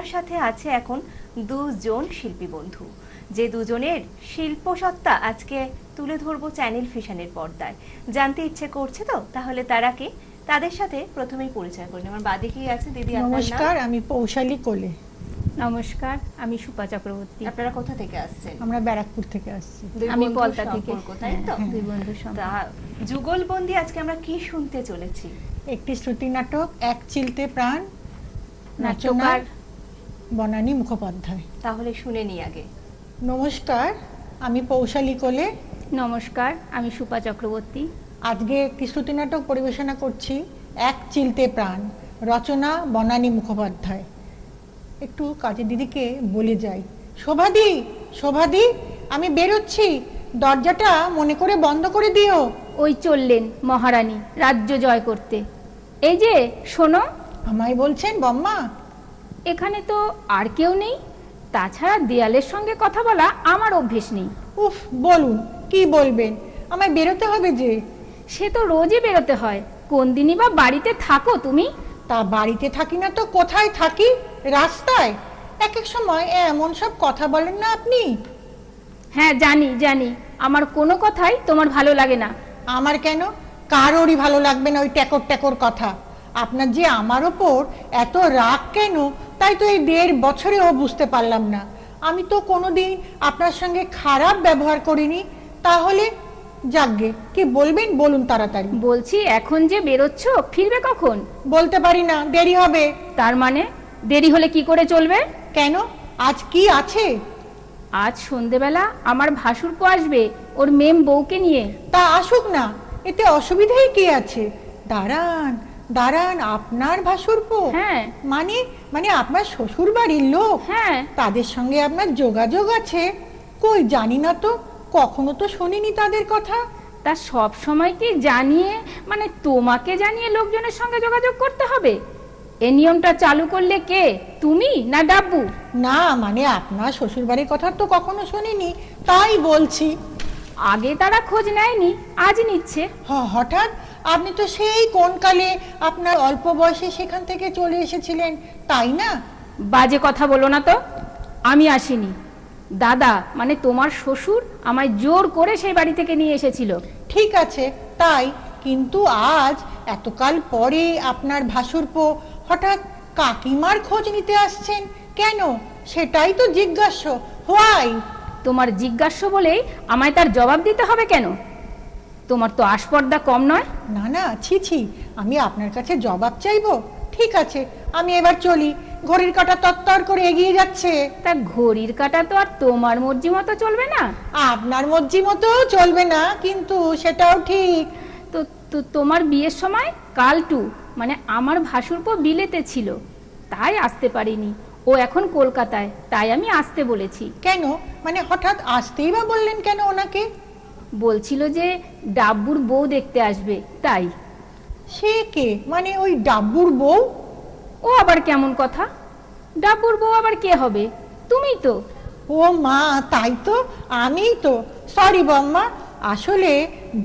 আমার সাথে আছে এখন দুজন শিল্পী বন্ধু, যে দুজনের শিল্পসত্তা আজকে তুলে ধরবো চ্যানেল ফিশনের পর্দায়। জানতে ইচ্ছে করছে তো, তাহলে তারা কে, তাদের সাথে প্রথমেই পরিচয় করে নিই। আমার বাদিকেই আছে দিদি। নমস্কার, আমি পৌশালী কোলে। নমস্কার, আমি সুপা চক্রবর্তী। আপনারা কোথা থেকে আসছেন? আমরা ব্যারাকপুর থেকে আসছি। আমি পলতা থেকে। তাই তো? দুই বন্ধু তা যুগলবন্দি আজকে আমরা কি শুনতে চলেছি? একটি শ্রুতি নাটক, এক চিলতে প্রাণ, নাট্যকার বনানী মুখোপাধ্যায়। তাহলে শুনে নি আগে। নমস্কার, আমি পৌশালী কোলে। নমস্কার, আমি সুপা চক্রবর্তী। আজকে একটি শ্রুতি নাটক পরিবেশনা করছি, এক চিলতে প্রাণ, রচনা বনানী মুখোপাধ্যায়। একটু কাজের দিদিকে বলে যাই, শোভাদি শোভাদি আমি বেরোচ্ছি, দরজাটা মনে করে বন্ধ করে দিও। ওই চললেন মহারানী রাজ্য জয় করতে। এই যে শোনো। আমায় বলছেন বম্মা? এখানে তো আর কেউ নেই, তাছাড়া দেয়ালের সঙ্গে কথা বলা আমার অভ্যেস নেই। উফ, বলুন কি বলবেন, আমায় বেরোতে হবে যে। সে তো রোজই বেরোতে হয়, কোন দিনই বা বাড়িতে থাকো তুমি? তা বাড়িতে থাকি না তো কোথায় থাকি? রাস্তায়। এক এক সময় এমন সব কথা বলেন না আপনি। হ্যাঁ জানি জানি, আমার কোনো কথাই তোমার ভালো লাগে না। আমার কেন, কারোরই ভালো লাগবে না ওই ট্যাকর ট্যাকর কথা। আপনার যে আমার ওপর এত রাগ কেন, তাই তো এই 1.5 বছরেও বুঝতে পারলাম না। আমি তো কোনোদিন আপনার সঙ্গে খারাপ ব্যবহার করিনি। তাহলে যাকগে, কি বলবেন বলুন তাড়াতাড়ি। বলছি এখন যে বেরোচ্ছ, ফিরবে কখন? বলতে পারি না, দেরি হবে। তার মানে দেরি হলে কি করে চলবে? কেন, আজ কি আছে? আজ সন্ধেবেলা আমার ভাসুরপো আসবে ওর মেম বউকে নিয়ে। তা আসুক না, এতে অসুবিধাই কি আছে? দাঁড়ান দাঁড়ান, আপনার ভাসুরপো? হ্যাঁ। মানে মানে আপনার শ্বশুর বাড়ির লোক? হ্যাঁ। তাদের সঙ্গে আপনার যোগাযোগ আছে? কই জানি না তো, কখনো তো শুনিনি তাদের কথা। তা সব সময় কি জানিয়ে, মানে তোমাকে জানিয়ে লোকজনের সঙ্গে যোগাযোগ করতে হবে? এই নিয়মটা চালু করলে কে, তুমি না ডাব্বু? না মানে আপনার শ্বশুর বাড়ির কথা তো কখনো শুনিনি, তাই বলছি। আগে তারা খোঁজ নেয়নি, আজ নিচ্ছে। হঠাৎ আপনি তো সেই কোন কালে আপনার অল্প বয়সে সেখান থেকে চলে এসেছিলেন, তাই না? বাজে কথা বলো না তো, আমি আসিনি। দাদা মানে তোমার শ্বশুর আমায় জোর করে সেই বাড়ি থেকে নিয়ে এসেছিল। ঠিক আছে তাই, কিন্তু আজ এতকাল পরে আপনার ভাসুরপো হঠাৎ কাকিমার খোঁজ নিতে আসছেন কেন, সেটাই তো জিজ্ঞাস্য। হোয়াই? তোমার জিজ্ঞাস্য বলেই আমায় তার জবাব দিতে হবে কেন? তোমার তো আস্পর্ধা কম নয়। না না, ছি ছি, আমি আপনার কাছে জবাব চাইবো? ঠিক আছে, আমি এবার চলি, ঘড়ির কাঁটা তত্তর করে এগিয়ে যাচ্ছে। তা ঘড়ির কাঁটা তো আর তোমার মর্জি মতো চলবে না। আপনার মর্জি মতো চলবে না, কিন্তু সেটাও ঠিক। তো তোমার বিয়ের সময় কালটু মানে আমার ভাসুরপো বিলেতে ছিল, তাই আসতে পারিনি। ও এখন কলকাতায়, তাই আমি আসতে বলেছি। কেন, মানে হঠাৎ আসতেই বা বললেন কেন ওনাকে? বলছিল যে ডাব্বুর বউ দেখতে আসবে, তাই। সে কে, মানে ওই ডাব্বুর বউ? ও আবার কেমন কথা? ডাব্বুর বউ আবার কে হবে? তুমিই তো। ও মা, তাই তো, আমিই তো। সরি বম্মা, আসলে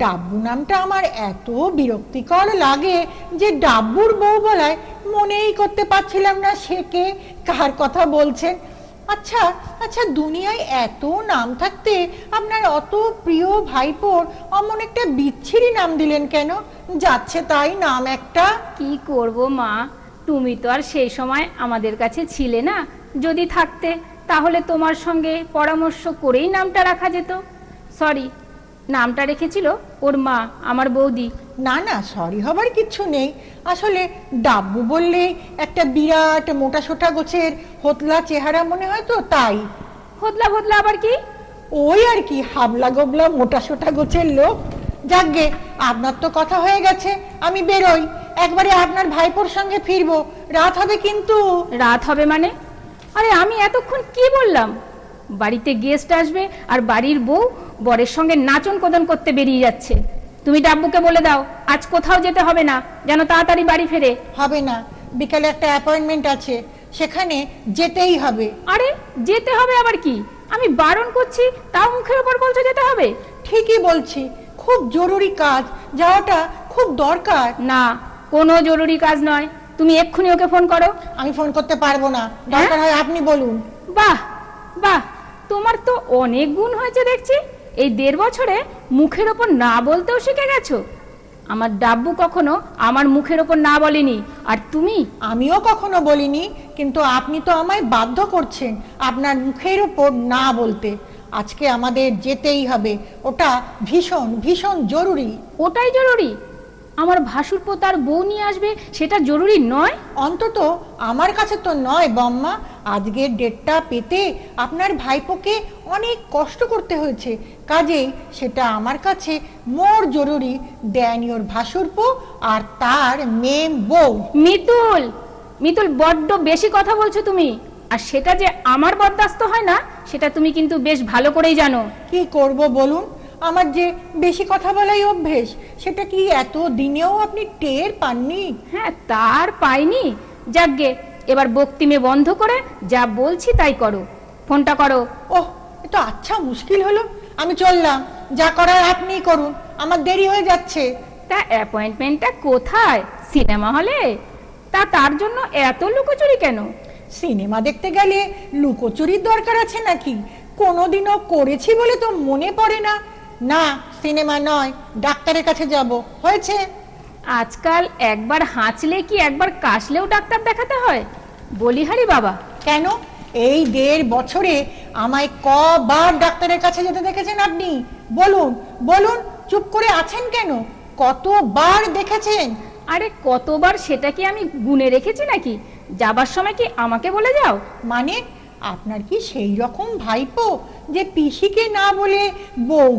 ডাব্বু নামটা আমার এত বিরক্তিকর লাগে যে ডাব্বুর বউ বলায় মনেই করতে পারছিলাম না সে কে, কার কথা বলছেন। আচ্ছা আচ্ছা, দুনিয়ায় এত নাম থাকতে আপনার অত প্রিয় ভাইপোর অমন একটা বিচ্ছিরি নাম দিলেন কেন? যাচ্ছে তাই নাম একটা। কি করব মা, তুমি তো আর সেই সময় আমাদের কাছে ছিলে না। যদি থাকতে তাহলে তোমার সঙ্গে পরামর্শ করেই নামটা রাখা যেত। সরি, নামটা রেখেছিল ওর মা, আমার বৌদি। না না, সরি হবার কিচ্ছু নেই। আসলে ডাব্বু বললে একটা বিরাট মোটা সোটা গোছের হোতলা চেহারা মনে হয় তো, তাই। হোদলা ভোদলা আবার কি? ওই আর কি, হাবলা গোবলা মোটা সোটা গোছের লোক। যাকগে, আপনার তো কথা হয়ে গেছে, আমি বেরোই, একবারে আপনার ভাইপোর সঙ্গে ফিরবো। রাত হবে কিন্তু। রাত হবে মানে? আরে আমি এতক্ষণ কি বললাম? বাড়িতে গেস্ট আসবে আর বাড়ির বউ বরের সঙ্গে নাচন কোদন করতে বেরিয়ে যাচ্ছে। তুমি ডাব্বুকে বলে দাও আজ কোথাও যেতে হবে না, যেন তাড়াতাড়ি বাড়ি ফেরে। হবে না, বিকালে একটা অ্যাপয়েন্টমেন্ট আছে, সেখানে যেতেই হবে। আরে যেতে হবে আবার কি? আমি বারণ করছি, তাও মুখের উপর বলছো যেতে হবে। ঠিকই বলছি, খুব জরুরি কাজ, যাওয়াটা খুব দরকার। না, কোনো জরুরি কাজ নয়। তুমি এক্ষুনি ওকে ফোন করো। আমি ফোন করতে পারবো না, দরকার হয় আপনি বলুন। বাহ বাহ, তোমার তো অনেক গুণ হয়েছে দেখছি। এই 1.5 বছরে মুখের ওপর না বলতেও শিখে গেছো। আমার ডাব্বু কখনো আমার মুখের ওপর না বলেনি, আর তুমি? আমিও কখনো বলিনি, কিন্তু আপনি তো আমায় বাধ্য করছেন আপনার মুখের ওপর না বলতে। আজকে আমাদের যেতেই হবে, ওটা ভীষণ ভীষণ জরুরি। ওটাই জরুরি? আমার ভাসুরপো তার বউ নিয়ে আসবে, সেটা জরুরি নয়? অন্তত আমার কাছে তো নয় বম্মা। আজকের ডেটটা পেতে আপনার ভাইপোকে অনেক কষ্ট করতে হয়েছে, কাজেই সেটা আমার কাছে মোর জরুরি দেন ওর ভাসুরপো আর তার মেয়ে বউ। মিতুল, মিতুল, বড্ড বেশি কথা বলছো তুমি। আর সেটা যে আমার বরদাস্ত হয় না, সেটা তুমি কিন্তু বেশ ভালো করেই জানো। কি করব বলুন, আমার যে বেশি কথা বলাই অভ্যেস, সেটা কি এত দিনেও আপনি টের পাননি? হ্যাঁ, তার পাইনি। যাকগে, এবার বক্তিমে বন্ধ করে যা বলছি তাই করো। ফোনটা করো। ওহ, এ তো আচ্ছা মুশকিল হলো। আমি চললাম, যা করার আপনিই করুন, আমার দেরি হয়ে যাচ্ছে। তা অ্যাপয়েন্টমেন্টটা কোথায়? সিনেমা হলে? তা তার জন্য এত লুকোচুরি কেন? সিনেমা দেখতে গেলে লুকোচুরির দরকার আছে নাকি? কোনোদিনও করেছি বলে তো মনে পড়ে না। না, সিনেমা নয়, ডাক্তারের কাছে যাব। হয়েছে? আজকাল একবার হাঁচলে কি একবার কাশলেও ডাক্তার দেখাতে হয়? বলিহারি বাবা। কেন? এই 1.5 বছরে আমায় কবার ডাক্তারের কাছে যেতে দেখেছেন আপনি? বলুন বলুন, চুপ করে আছেন কেন? কতবার দেখেছেন? আরে কতবার সেটা কি আমি গুনে রেখেছি নাকি? যাবার সময় কি আমাকে বলে যাও? মানে আপনার কি সেই রকম ভাইপো যে পিসিকে না বলে বউ